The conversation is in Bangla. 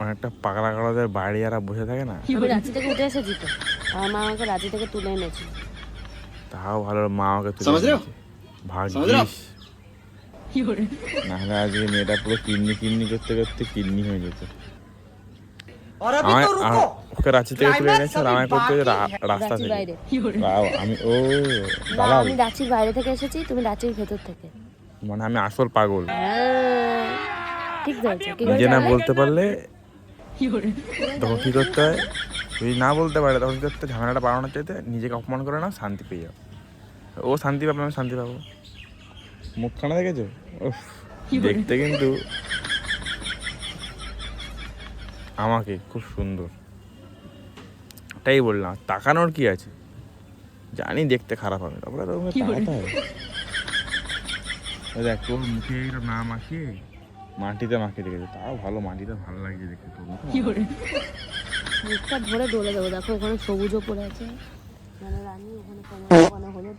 অনেকটা পাগলা গাড়াদের বাড়ি যারা বসে থাকে না, আমি রাঁচি থেকে উঠে এসেছি তো, আমার মা আমাকে রাঁচি থেকে তুলে এনেছে। তাও ভালো, মা আমাকে তুলে এনেছে, ভাগ্যিস, নাহলে আজকে মেয়েটা পুরো কিডনি করতে করতে কিডনি হয়ে যেত। ওকে রাঁচি থেকে তুলে এনেছে আর আমায় করতে রাস্তা থেকে। আমি আমি রাঁচির বাইরে থেকে এসেছি, তুমি রাঁচির ভেতর থেকে। মানে আমি আসল পাগল। ঠিক বলছো। নিজে না বলতে পারলে তখন কি করতে হয়, যদি না বলতে পারে তখন কি করতে, ঝামেলাটা বাড়ানোর চাইতে নিজেকে অপমান করে না, শান্তি পেয়ে যাও। ও শান্তি পাবে, আমি শান্তি পাবো। মুখখানা দেখেছো? দেখতে কিন্তু আমাকে খুব সুন্দর, তাই বললাম। তাকানোর কি আছে, জানি দেখতে খারাপ হবে, তারপরে তাকাতে হবে। দেখ তোর মুখে না মাখিয়ে মাটিতে মাখিয়ে রেখেছে, তাও ভালো, মাটিতে ভালো লাগছে দেখতে। তোর মুখটা ধরে দৌড়ে দেবো, দেখো ওখানে সবুজও পড়ে আছে, মানে রানী ওখানে হলুদ।